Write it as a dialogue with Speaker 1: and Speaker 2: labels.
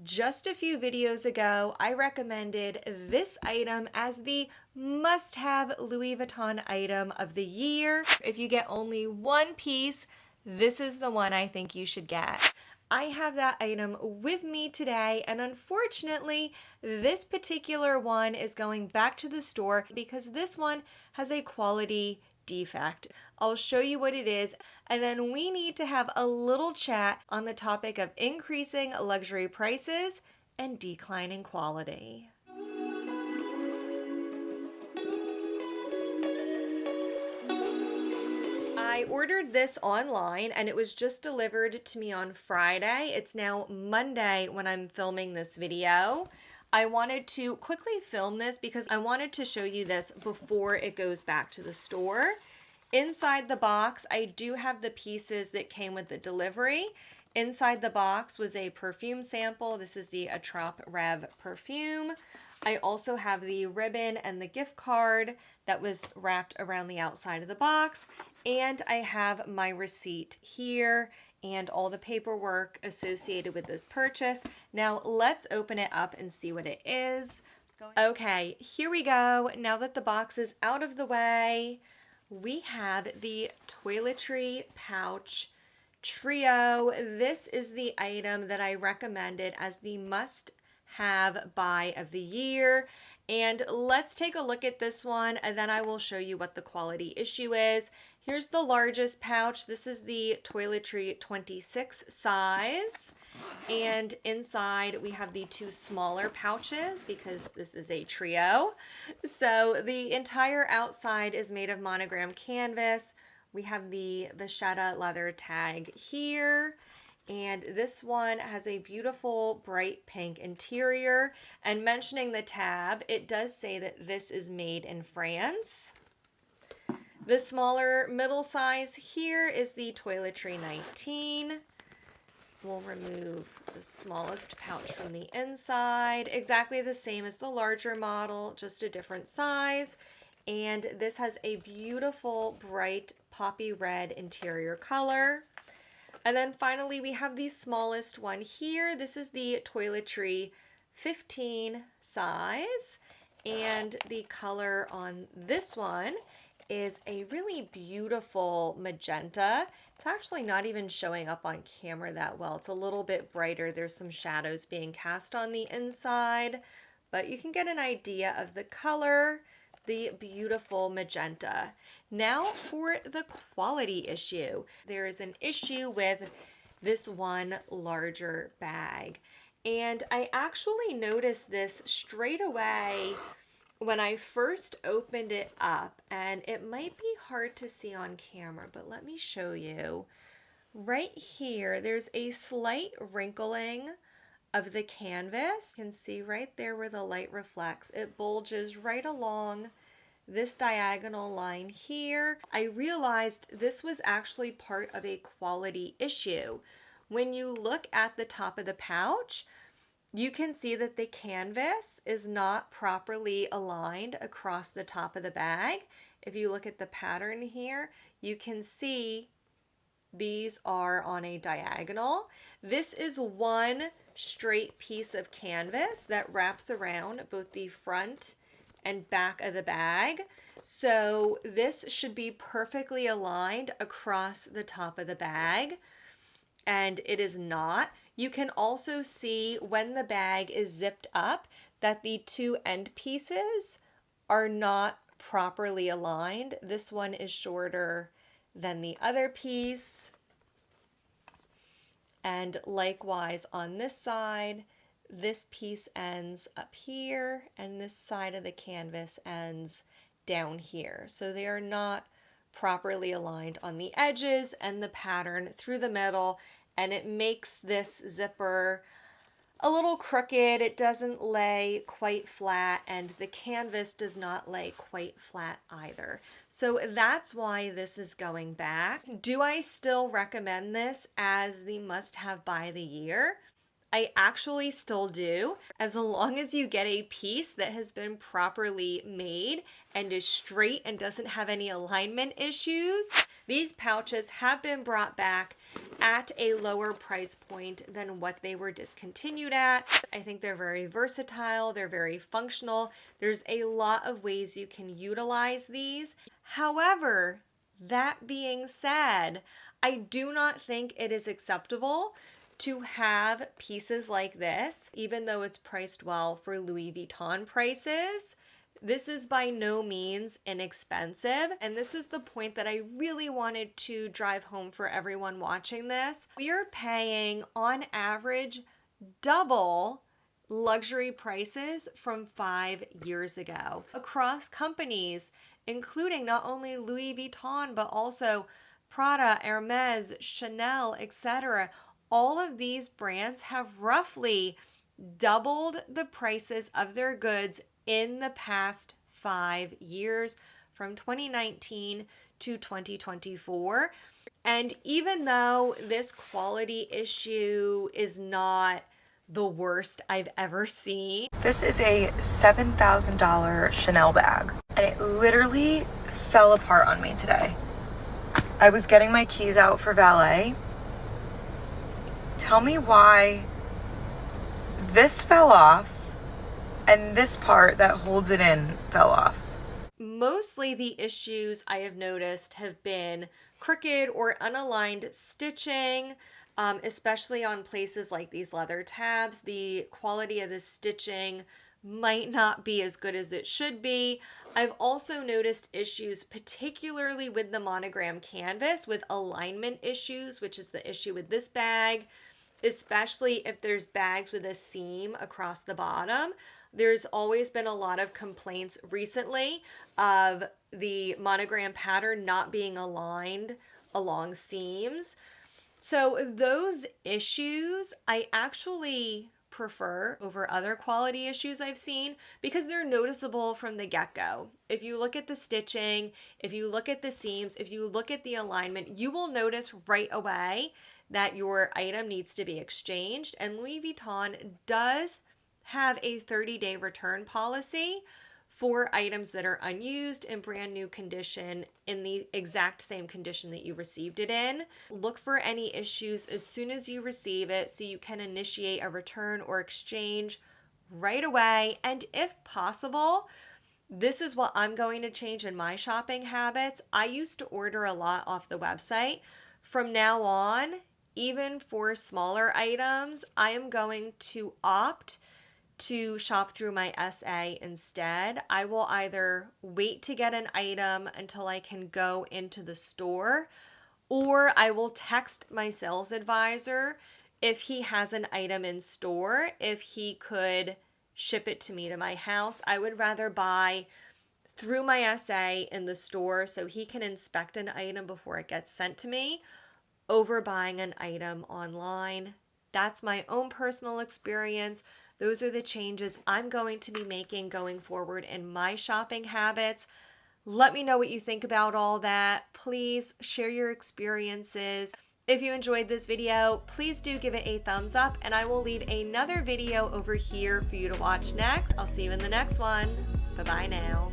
Speaker 1: Just a few videos ago, I recommended this item as the must-have Louis Vuitton item of the year. If you get only one piece, this is the one I think you should get. I have that item with me today, and unfortunately, this particular one is going back to the store because this one has a quality defect. I'll show you what it is, and then we need to have a little chat on the topic of increasing luxury prices and declining quality. I ordered this online and it was just delivered to me on Friday. It's now Monday when I'm filming this video. I wanted to quickly film this because I wanted to show you this before it goes back to the store. Inside the box, I do have the pieces that came with the delivery. Inside the box was a perfume sample. This is the Attrape Rev perfume. I also have the ribbon and the gift card that was wrapped around the outside of the box. And I have my receipt here and all the paperwork associated with this purchase. Now let's open it up and see what it is. Okay, here we go. Now that the box is out of the way, we have the Toiletry Pouch Trio. This is the item that I recommended as the must-have buy of the year. And let's take a look at this one, and then I will show you what the quality issue is. Here's the largest pouch. This is the Toiletry 26 size. And inside we have the two smaller pouches because this is a trio. So the entire outside is made of monogram canvas. We have the vachetta leather tag here. And this one has a beautiful bright pink interior. And mentioning the tab, it does say that this is made in France. The smaller middle size here is the Toiletry 19. We'll remove the smallest pouch from the inside. Exactly the same as the larger model, just a different size. And this has a beautiful bright poppy red interior color. And then finally we have the smallest one here. This is the Toiletry 15 size. And the color on this one is a really beautiful magenta. It's actually not even showing up on camera that well. It's a little bit brighter. There's some shadows being cast on the inside, but you can get an idea of the color, the beautiful magenta. Now for the quality issue. There is an issue with this one larger bag. And I actually noticed this straight away when I first opened it up, and it might be hard to see on camera, but let me show you. Right here, there's a slight wrinkling of the canvas. You can see right there where the light reflects. It bulges right along this diagonal line here. I realized this was actually part of a quality issue. When you look at the top of the pouch, you can see that the canvas is not properly aligned across the top of the bag. If you look at the pattern here, you can see these are on a diagonal. This is one straight piece of canvas that wraps around both the front and back of the bag. So this should be perfectly aligned across the top of the bag, and it is not. You can also see when the bag is zipped up that the two end pieces are not properly aligned. This one is shorter than the other piece. And likewise on this side, this piece ends up here and this side of the canvas ends down here. So they are not properly aligned on the edges and the pattern through the middle, and it makes this zipper a little crooked. It doesn't lay quite flat, and the canvas does not lay quite flat either. So that's why this is going back. Do I still recommend this as the must-have buy of the year? I actually still do, as long as you get a piece that has been properly made and is straight and doesn't have any alignment issues. These pouches have been brought back at a lower price point than what they were discontinued at. I think they're very versatile, they're very functional. There's a lot of ways you can utilize these. However, that being said, I do not think it is acceptable to have pieces like this, even though it's priced well for Louis Vuitton prices. This is by no means inexpensive, and this is the point that I really wanted to drive home for everyone watching this. We are paying on average double luxury prices from 5 years ago across companies, including not only Louis Vuitton but also Prada, Hermes, Chanel, etc. All of these brands have roughly doubled the prices of their goods in the past 5 years, from 2019 to 2024. And even though this quality issue is not the worst I've ever seen,
Speaker 2: this is a $7,000 Chanel bag, and it literally fell apart on me today. I was getting my keys out for valet. Tell me why this fell off and this part that holds it in fell off.
Speaker 1: Mostly the issues I have noticed have been crooked or unaligned stitching, especially on places like these leather tabs. The quality of the stitching might not be as good as it should be. I've also noticed issues, particularly with the monogram canvas, with alignment issues, which is the issue with this bag, especially if there's bags with a seam across the bottom. There's always been a lot of complaints recently of the monogram pattern not being aligned along seams. So those issues I actually prefer over other quality issues I've seen because they're noticeable from the get-go. If you look at the stitching, if you look at the seams, if you look at the alignment, you will notice right away that your item needs to be exchanged. And Louis Vuitton does have a 30-day return policy for items that are unused in brand new condition in the exact same condition that you received it in. Look for any issues as soon as you receive it so you can initiate a return or exchange right away. And if possible, this is what I'm going to change in my shopping habits. I used to order a lot off the website. From now on, even for smaller items, I am going to opt to shop through my SA instead. I will either wait to get an item until I can go into the store, or I will text my sales advisor if he has an item in store, if he could ship it to me to my house. I would rather buy through my SA in the store so he can inspect an item before it gets sent to me over buying an item online. That's my own personal experience. Those are the changes I'm going to be making going forward in my shopping habits. Let me know what you think about all that. Please share your experiences. If you enjoyed this video, please do give it a thumbs up, and I will leave another video over here for you to watch next. I'll see you in the next one. Bye-bye now.